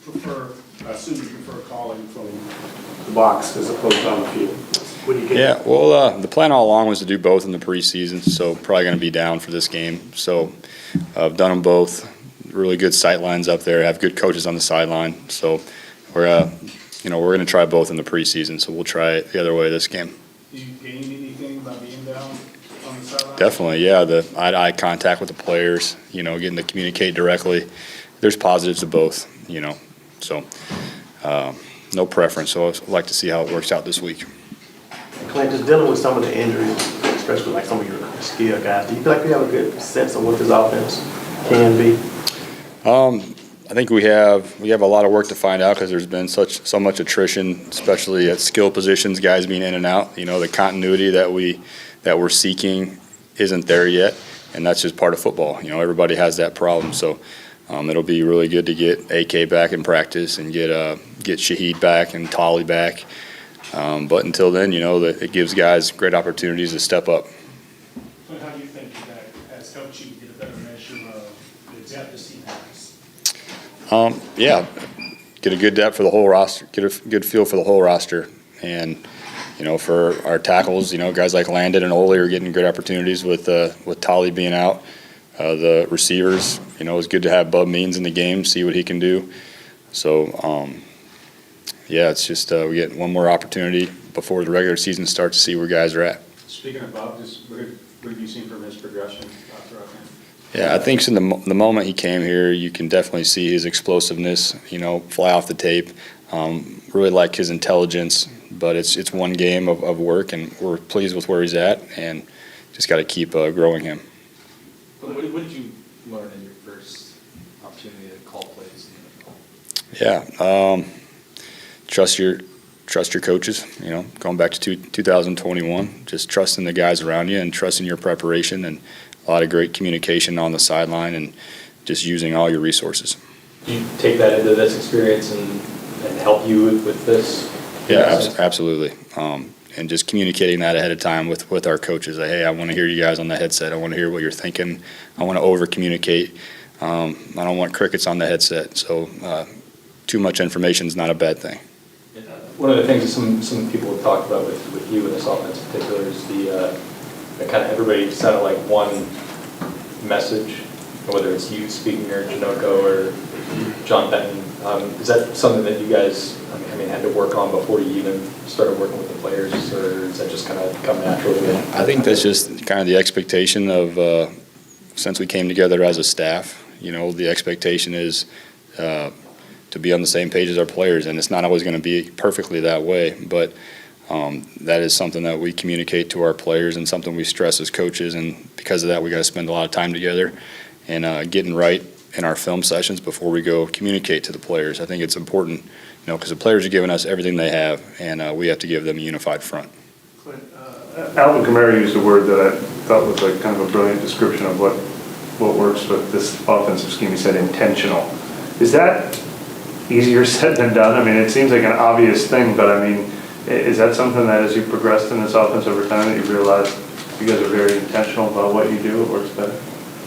students prefer calling from the box as opposed to on the field? What do you get? Yeah, well, the plan all along was to do both in the preseason, so probably going to be down for this game. So I've done them both. Really good sight lines up there. Have good coaches on the sideline. So we're going to try both in the preseason. So we'll try it the other way this game. Do you gain anything by being down on the sideline? Definitely, yeah. The eye contact with the players. Getting to communicate directly. There's positives to both. So no preference. So I'd like to see how it works out this week. Klint, just dealing with some of the injuries, especially like some of your skill guys, do you feel like you have a good sense of what this offense can be? I think we have a lot of work to find out because there's been so much attrition, especially at skill positions, guys being in and out. The continuity that we're seeking isn't there yet, and that's just part of football. Everybody has that problem. So it'll be really good to get AK back in practice and get Shaheed back and Tolly back. But until then, it gives guys great opportunities to step up. But how do you think that as coach you get a better measure of the depth this team has? Yeah, get a good depth for the whole roster, get a good feel for the whole roster. And, for our tackles, guys like Landon and Ole are getting good opportunities with Tolly being out. The receivers, it's good to have Bub Means in the game, see what he can do. So, yeah, it's just we get one more opportunity before the regular season starts to see where guys are at. Speaking of Bob, what have you seen from his progression throughout him? Yeah, I think in the moment he came here, you can definitely see his explosiveness, fly off the tape. Really like his intelligence, but it's one game of work, and we're pleased with where he's at, and just got to keep growing him. What did you learn in your first opportunity to call plays? Yeah, trust your coaches. Going back to 2021, just trusting the guys around you and trusting your preparation, and a lot of great communication on the sideline, and just using all your resources. Do you take that into this experience and help you with this? Yeah, absolutely. And just communicating that ahead of time with our coaches. Hey, I want to hear you guys on the headset. I want to hear what you're thinking. I want to over-communicate. I don't want crickets on the headset. So too much information is not a bad thing. One of the things that some people have talked about with you in this offense in particular is the kind of everybody sounded like one message, whether it's you speaking or Janoko or John Benton. Is that something that you guys had to work on before you even started working with the players, or is that just kind of come naturally? I think that's just kind of the expectation of since we came together as a staff. The expectation is to be on the same page as our players, and it's not always going to be perfectly that way, but that is something that we communicate to our players and something we stress as coaches, and because of that we got to spend a lot of time together and getting right in our film sessions before we go communicate to the players. I think it's important, because the players are giving us everything they have, and we have to give them a unified front. Alvin Kamara used a word that I thought was like kind of a brilliant description of what works with this offensive scheme. He said intentional. Is that easier said than done? It seems like an obvious thing, but is that something that as you progressed in this offense over time that you realized you guys are very intentional about what you do, it works better?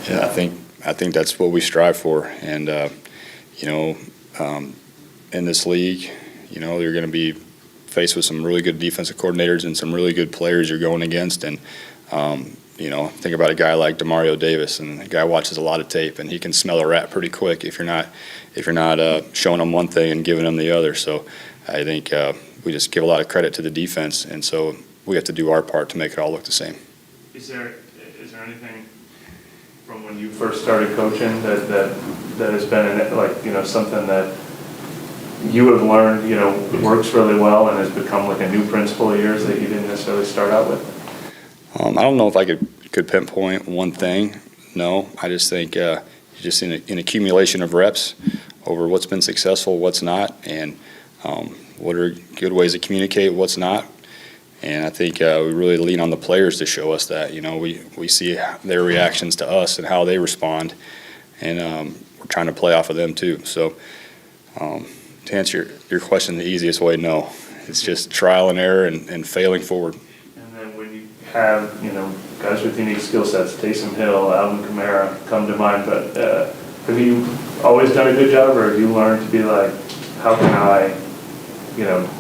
Yeah, I think that's what we strive for, and in this league, you're going to be faced with some really good defensive coordinators and some really good players you're going against, and think about a guy like Demario Davis, and the guy watches a lot of tape, and he can smell a rat pretty quick if you're not showing him one thing and giving him the other. So I think we just give a lot of credit to the defense, and so we have to do our part to make it all look the same. Is there anything from when you first started coaching that has been something that you have learned works really well and has become like a new principle of yours that you didn't necessarily start out with? I don't know if I could pinpoint one thing. No, I just think just in accumulation of reps over what's been successful, what's not, and what are good ways to communicate, what's not. And I think we really lean on the players to show us that. We see their reactions to us and how they respond, and we're trying to play off of them too. So to answer your question the easiest way, no. It's just trial and error and failing forward. And then when you have, guys with unique skill sets, Taysom Hill, Alvin Kamara come to mind, but have you always done a good job, or have you learned to be like, how can I,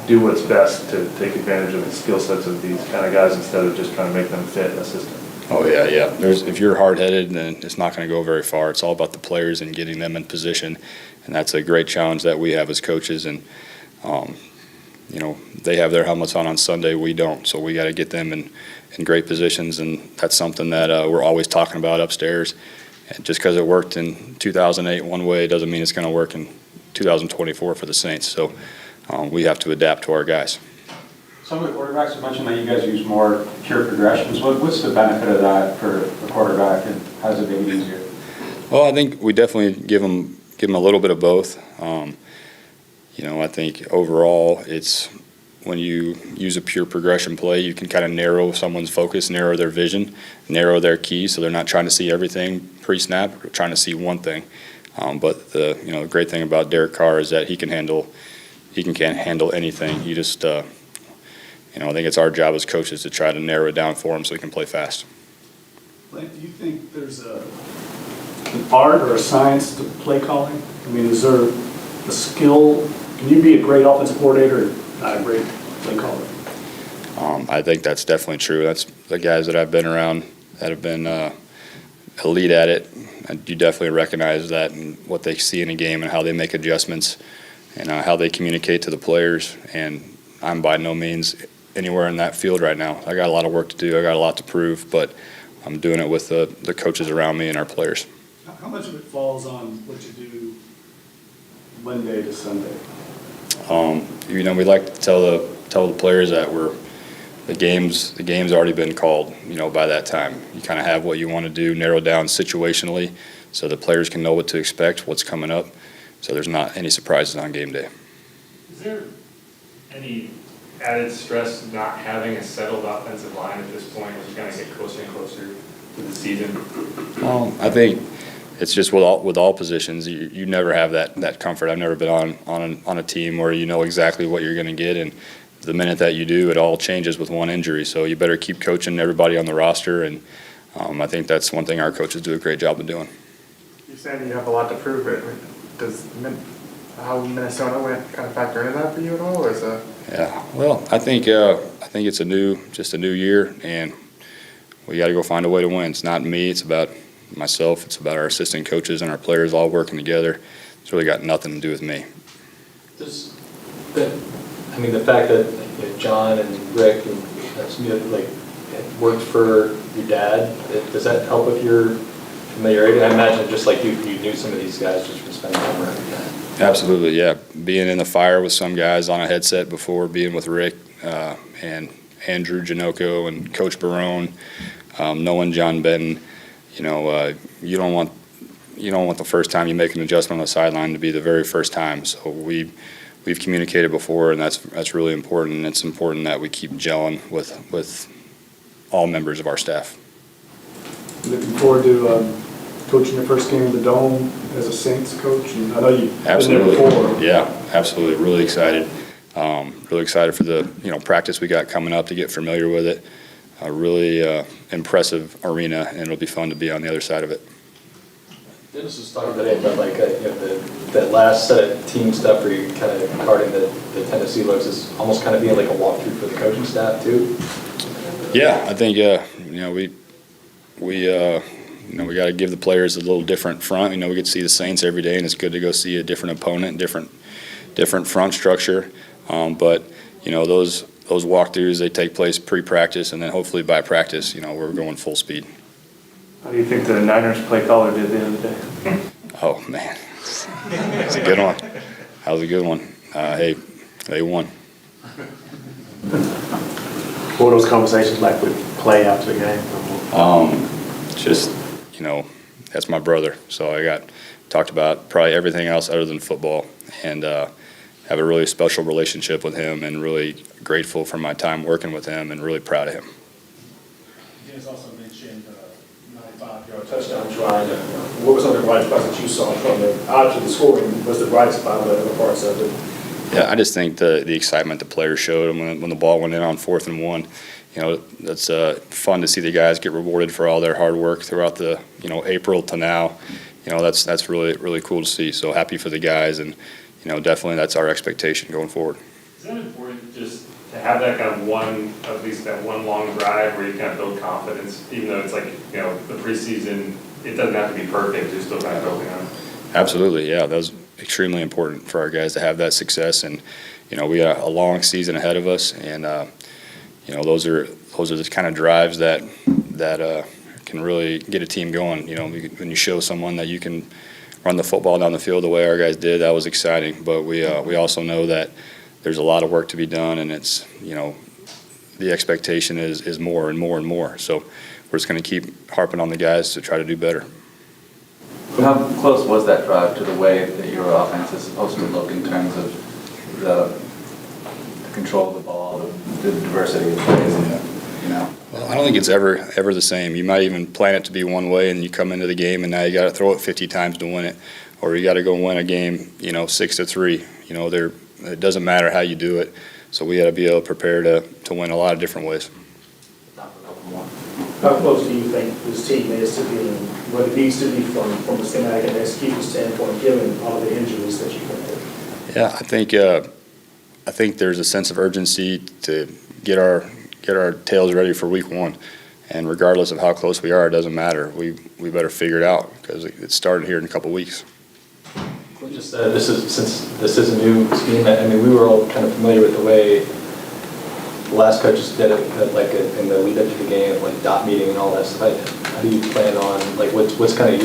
do what's best to take advantage of the skill sets of these kind of guys instead of just trying to make them fit in the system? Oh, yeah. If you're hard-headed, then it's not going to go very far. It's all about the players and getting them in position, and that's a great challenge that we have as coaches. And, they have their helmets on Sunday, we don't. So we got to get them in great positions, and that's something that we're always talking about upstairs. And just because it worked in 2008 one way doesn't mean it's going to work in 2024 for the Saints. So we have to adapt to our guys. Some of the quarterbacks have mentioned that you guys use more pure progressions. What's the benefit of that for a quarterback, and how does it make it easier? Well, I think we definitely give them a little bit of both. I think overall it's when you use a pure progression play, you can kind of narrow someone's focus, narrow their vision, narrow their keys, so they're not trying to see everything pre-snap, they're trying to see one thing. But the great thing about Derek Carr is that he can handle anything. He just I think it's our job as coaches to try to narrow it down for him so he can play fast. Klint, do you think there's an art or a science to play calling? I mean, is there a skill? Can you be a great offensive coordinator and not a great play caller? I think that's definitely true. That's the guys that I've been around that have been elite at it. And you definitely recognize that in what they see in a game and how they make adjustments and how they communicate to the players. And I'm by no means anywhere in that field right now. I got a lot of work to do. I got a lot to prove, but I'm doing it with the coaches around me and our players. How much of it falls on what you do Monday to Sunday? We like to tell the players that the game's already been called, by that time. You kind of have what you want to do, narrow down situationally, so the players can know what to expect, what's coming up, so there's not any surprises on game day. Is there any added stress not having a settled offensive line at this point as you kind of get closer and closer to the season? I think it's just with all positions, you never have that comfort. I've never been on a team where you know exactly what you're going to get, and the minute that you do, it all changes with one injury. So you better keep coaching everybody on the roster, and I think that's one thing our coaches do a great job of doing. You're saying you have a lot to prove. Does how Minnesota went kind of factor into that for you at all, or is it? Yeah, well, I think it's just a new year, and we got to go find a way to win. It's not me. It's about myself. It's about our assistant coaches and our players all working together. It's really got nothing to do with me. The fact that John and Rick and worked for your dad, does that help with your familiarity? I imagine just like you knew some of these guys just from spending time around your dad. Absolutely, yeah. Being in the fire with some guys on a headset before, being with Rick and Andrew Janocko and Coach Barone, knowing John Benton, you don't want the first time you make an adjustment on the sideline to be the very first time. So we've communicated before, and that's really important. And it's important that we keep gelling with all members of our staff. Looking forward to coaching your first game in the Dome as a Saints coach. And I know you've been there before. Yeah, absolutely. Really excited. Really excited for the practice we got coming up to get familiar with it. A really impressive arena, and it'll be fun to be on the other side of it. Dennis was talking today about that last set of team stuff where you're kind of carting the Tennessee looks is almost kind of being like a walkthrough for the coaching staff too. Yeah, I think we got to give the players a little different front. We get to see the Saints every day, and it's good to go see a different opponent, different front structure. But those walkthroughs, they take place pre-practice, and then hopefully by practice, we're going full speed. How do you think the Niners play caller did the other day? Oh man, that's a good one. That was a good one. Hey, they won. What were those conversations like with play after the game? Just, that's my brother. So I talked about probably everything else other than football, and have a really special relationship with him, and really grateful for my time working with him, and really proud of him. Dennis also mentioned 95-yard Touchdown try. What were some of the bright spots that you saw from after the scoring? Was the bright spot of the parts of it? Yeah, I just think the excitement the players showed when the ball went in on 4th and 1. That's fun to see the guys get rewarded for all their hard work throughout the April to now. That's really, really cool to see. So happy for the guys, and definitely that's our expectation going forward. Is that important just to have that kind of one, at least that one long drive where you kind of build confidence, even though it's like, the preseason, it doesn't have to be perfect, you're still kind of building on it? Absolutely, Yeah, that was extremely important for our guys to have that success, and we got a long season ahead of us, and those are the kind of drives that can really get a team going. When you show someone that you can run the football down the field the way our guys did, that was exciting. But we also know that there's a lot of work to be done, and it's the expectation is more and more and more. So we're just going to keep harping on the guys to try to do better. How close was that drive to the way that your offense is supposed to look in terms of the control of the ball, the diversity of plays, Well, I don't think it's ever the same. You might even plan it to be one way, and you come into the game, and now you got to throw it 50 times to win it, or you got to go win a game, 6-3. It doesn't matter how you do it. So we got to be able to prepare to win a lot of different ways. How close do you think this team is to being what it needs to be from a schematic and execution standpoint, given all the injuries that you've had? Yeah, I think there's a sense of urgency to get our tails ready for week 1, and regardless of how close we are, it doesn't matter. We better figure it out because it's starting here in a couple weeks. Just since this is a new scheme, I mean, we were all kind of familiar with the way the last coaches did it, in the lead up to the game, like dot meeting and all that stuff. How do you plan on, what's kind of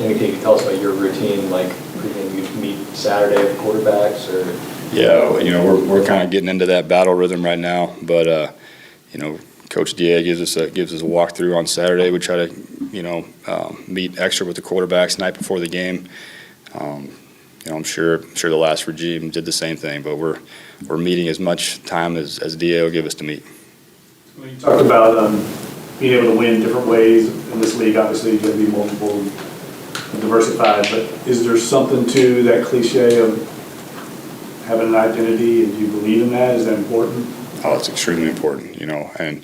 anything you can tell us about your routine, you meet Saturday with quarterbacks, or? Yeah, we're kind of getting into that battle rhythm right now, but Coach Da gives us a walkthrough on Saturday. We try to meet extra with the quarterbacks the night before the game. I'm sure the last regime did the same thing, but we're meeting as much time as DA will give us to meet. When you talked about being able to win different ways in this league, obviously you're going to be multiple and diversified, but is there something to that cliche of having an identity, and do you believe in that? Is that important? Oh, it's extremely important, and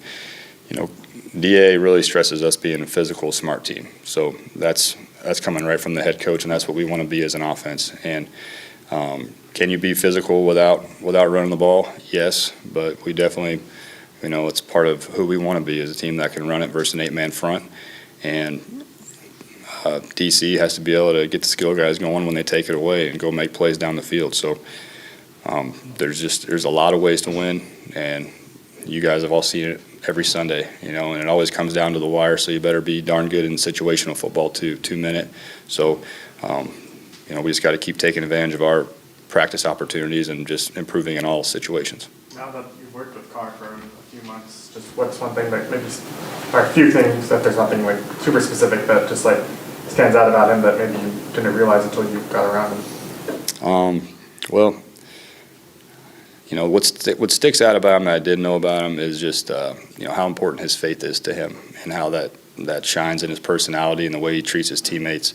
DA really stresses us being a physical, smart team. So that's coming right from the head coach, and that's what we want to be as an offense. And can you be physical without running the ball? Yes, but we definitely, it's part of who we want to be as a team that can run it versus an 8-man front. And DC has to be able to get the skill guys going when they take it away and go make plays down the field. So there's a lot of ways to win, and you guys have all seen it every Sunday, and it always comes down to the wire, so you better be darn good in situational football too, 2-minute. So, we just got to keep taking advantage of our practice opportunities and just improving in all situations. Now that you've worked with Carr for a few months, just what's one thing that maybe, or a few things that there's nothing super specific that just stands out about him that maybe you didn't realize until you got around him? Well, what sticks out about him that I didn't know about him is just how important his faith is to him, and how that shines in his personality and the way he treats his teammates.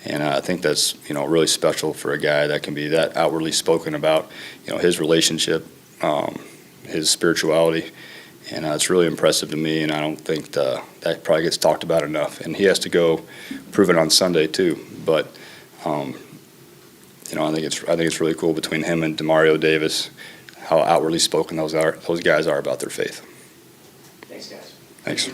And I think that's really special for a guy that can be that outwardly spoken about his relationship, his spirituality, and it's really impressive to me. And I don't think that probably gets talked about enough. And he has to go prove it on Sunday too. But I think it's really cool between him and Demario Davis, how outwardly spoken those guys are about their faith. Thanks, guys. Thanks.